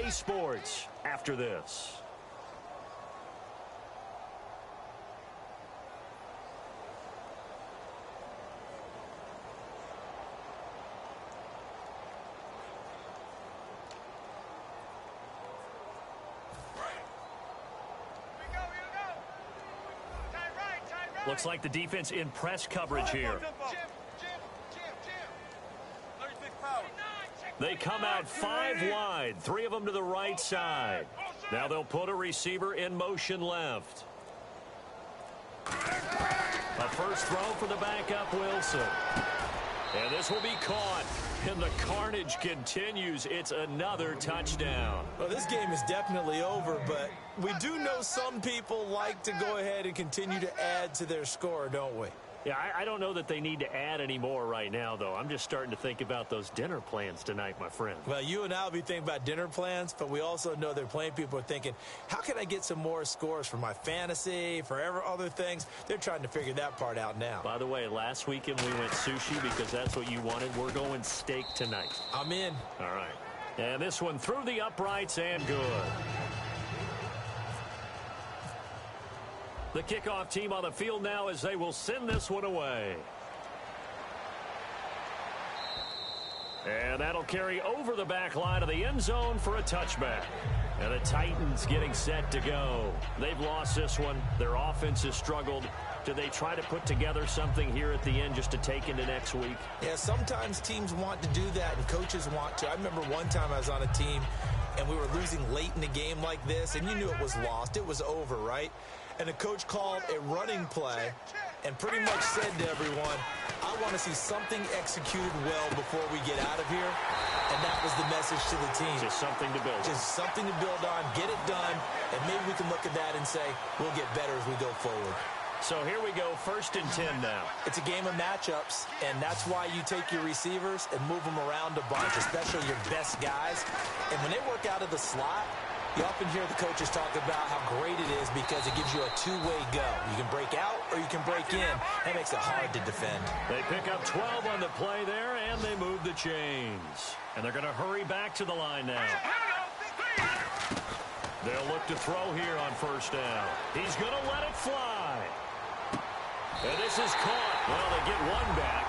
Sports after this. Looks like the defense in press coverage here. They come out 5 wide, 3 of them to the right side. Now they'll put a receiver in motion left. A first throw for the backup Wilson. And this will be caught. And the carnage continues. It's another touchdown. Well, this game is definitely over, but we do know some people like to go ahead and continue to add to their score, don't we? Yeah, I don't know that they need to add any more right now, though. I'm just starting to think about those dinner plans tonight, my friend. Well, you and I will be thinking about dinner plans, but we also know there are plenty of people are thinking, how can I get some more scores for my fantasy, for other things? They're trying to figure that part out now. By the way, last weekend we went sushi because that's what you wanted. We're going steak tonight. I'm in. All right. And this one through the uprights and good. The kickoff team on the field now as they will send this one away. And that'll carry over the back line of the end zone for a touchback. And the Titans getting set to go. They've lost this one. Their offense has struggled. Do they try to put together something here at the end just to take into next week? Yeah, sometimes teams want to do that and coaches want to. I remember one time I was on a team and we were losing late in the game like this, and you knew it was lost. It was over, right? And the coach called a running play and pretty much said to everyone, I want to see something executed well before we get out of here. And that was the message to the team. Just something to build on. Just something to build on, get it done, and maybe we can look at that and say, we'll get better as we go forward. So here we go, 1st and 10 now. It's a game of matchups, and that's why you take your receivers and move them around a bunch, especially your best guys. And when they work out of the slot, you often hear the coaches talk about how great it is because it gives you a two-way go. You can break out or you can break in. That makes it hard to defend. They pick up 12 on the play there, and they move the chains. And they're going to hurry back to the line now. They'll look to throw here on 1st down. He's going to let it fly. And this is caught. Well, they get one back.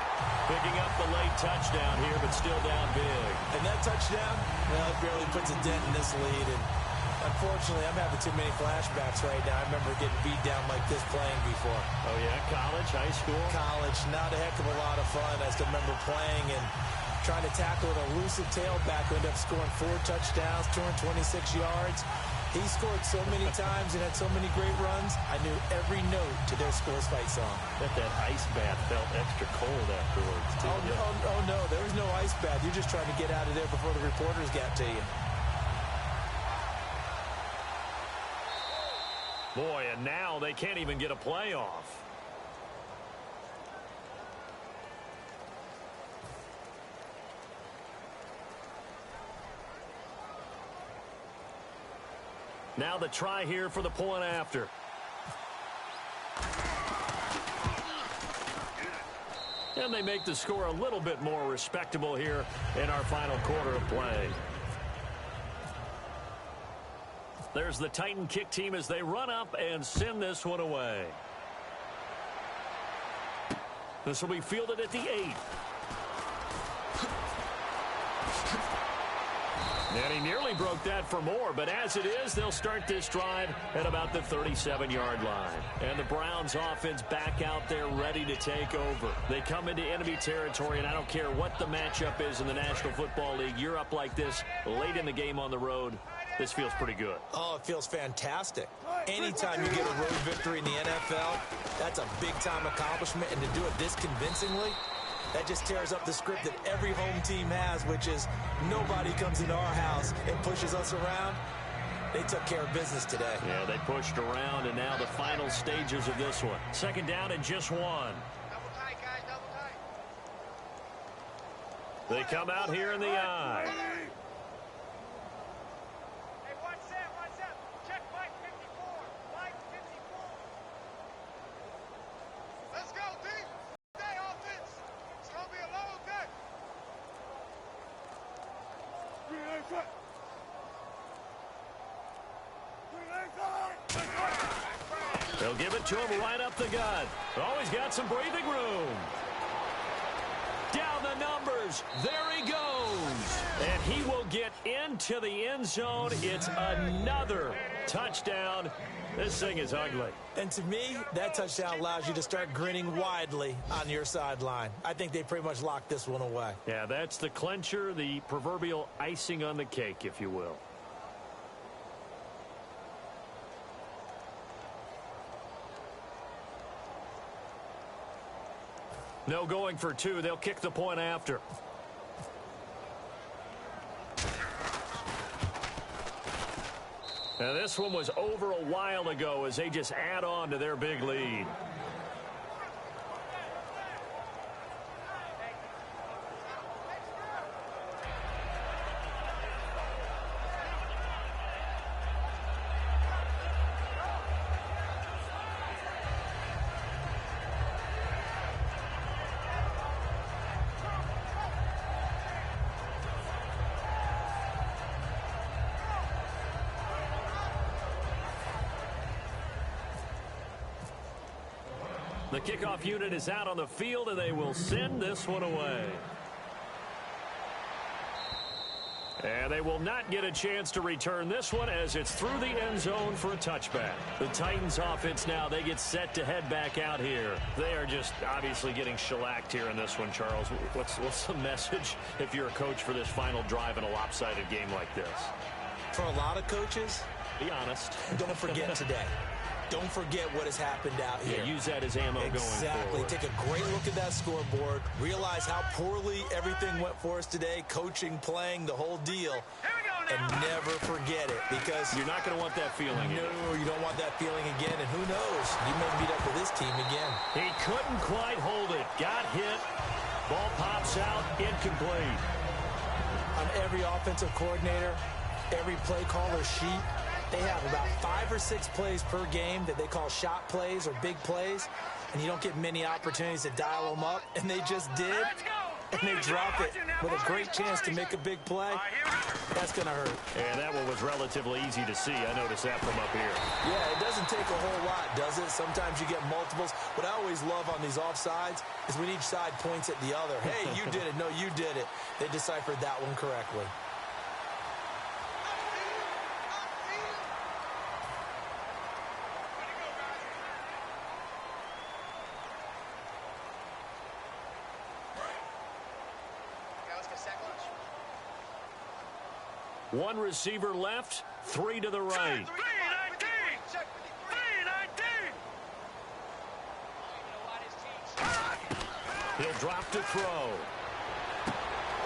Picking up the late touchdown here, but still down big. And that touchdown, well, it barely puts a dent in this lead. And unfortunately, I'm having too many flashbacks right now. I remember getting beat down like this playing before. Oh, yeah? College, high school? College, not a heck of a lot of fun. I still remember playing and trying to tackle an elusive tailback who ended up scoring 4 touchdowns, 226 yards. He scored so many times and had so many great runs, I knew every note to their Scores Fight song. Bet that ice bath felt extra cold afterwards, too. Oh, no, there was no ice bath. You're just trying to get out of there before the reporters got to you. Boy, and now they can't even get a play off. Now the try here for the point after. And they make the score a little bit more respectable here in our final quarter of play. There's the Titan kick team as they run up and send this one away. This will be fielded at the 8. And he nearly broke that for more, but as it is, they'll start this drive at about the 37-yard line. And the Browns offense back out there ready to take over. They come into enemy territory, and I don't care what the matchup is in the National Football League. You're up like this late in the game on the road. This feels pretty good. Oh, it feels fantastic. Anytime you get a road victory in the NFL, that's a big-time accomplishment, and to do it this convincingly, that just tears up the script that every home team has, which is nobody comes into our house and pushes us around. They took care of business today. Yeah, they pushed around, and now the final stages of this one. 2nd down and just 1. Double tight, guys, double tight. They come out here in the eye. Hey, watch that, watch that. Check Mike 54. Mike 54. Let's go, team. Day offense. It's going to be a long day. They'll give it to him right up the gut. Always got some breathing room. Down the numbers. There he goes. And he will get into the end zone. It's another touchdown. This thing is ugly. And to me, that touchdown allows you to start grinning widely on your sideline. I think they pretty much locked this one away. Yeah, that's the clincher, the proverbial icing on the cake, if you will. No going for 2. They'll kick the point after. Now, this one was over a while ago as they just add on to their big lead. The kickoff unit is out on the field, and they will send this one away. And they will not get a chance to return this one as it's through the end zone for a touchback. The Titans offense now, they get set to head back out here. They are just obviously getting shellacked here in this one, Charles. What's the message if you're a coach for this final drive in a lopsided game like this? For a lot of coaches, be honest. Don't forget today. Don't forget what has happened out here. Yeah, use that as ammo going forward. Exactly. Take a great look at that scoreboard. Realize how poorly everything went for us today. Coaching, playing, the whole deal. And never forget it, because you're not going to want that feeling again. No, you don't want that feeling again. And who knows? You may meet up with this team again. He couldn't quite hold it. Got hit. Ball pops out. Incomplete. On every offensive coordinator, every play caller sheet, they have about 5 or 6 plays per game that they call shot plays or big plays, and you don't get many opportunities to dial them up, and they just did, and they drop it with a great chance to make a big play. That's going to hurt. And that one was relatively easy to see. I noticed that from up here. Yeah, it doesn't take a whole lot, does it? Sometimes you get multiples. What I always love on these offsides is when each side points at the other. Hey, you did it. No, you did it. They deciphered that one correctly. One receiver left, 3 to the right. 3-19! He'll drop to throw.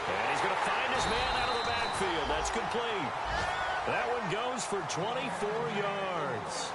And he's going to find his man out of the backfield. That's complete. That one goes for 24 yards.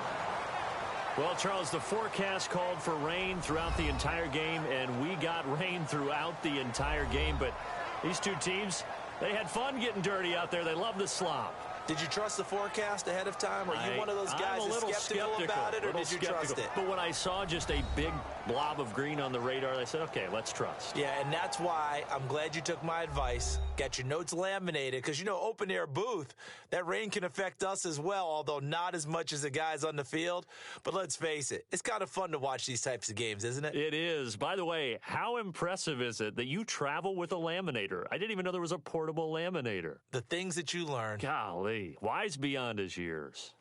Well, Charles, the forecast called for rain throughout the entire game, and we got rain throughout the entire game. But these two teams, they had fun getting dirty out there. They love the slop. Did you trust the forecast ahead of time? Are you one of those guys that's skeptical about it, or did you trust it? But when I saw just a big blob of green on the radar, I said, okay, let's trust. Yeah, and that's why I'm glad you took my advice. Got your notes laminated, because, you know, open-air booth, that rain can affect us as well, although not as much as the guys on the field. But let's face it, it's kind of fun to watch these types of games, isn't it? It is. By the way, how impressive is it that you travel with a laminator? I didn't even know there was a portable laminator. The things that you learn. Golly. Wise beyond his years.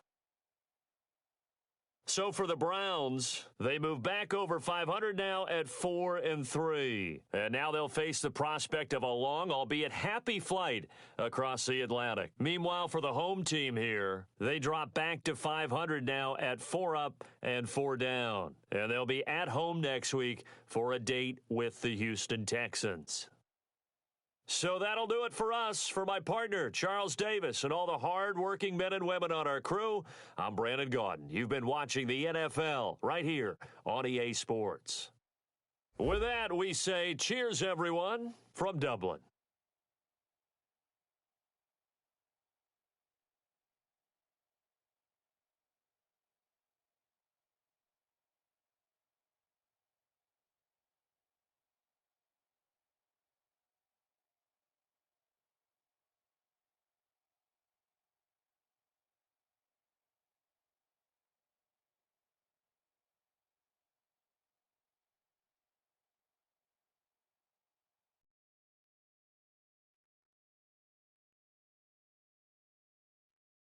So for the Browns, they move back over 500 now at 4-3. And now they'll face the prospect of a long, albeit happy flight across the Atlantic. Meanwhile, for the home team here, they drop back to 500 now at 4 up and 4 down. And they'll be at home next week for a date with the Houston Texans. So that'll do it for us. For my partner, Charles Davis, and all the hard-working men and women on our crew, I'm Brandon Gaudin. You've been watching the NFL right here on EA Sports. With that, we say cheers, everyone, from Dublin.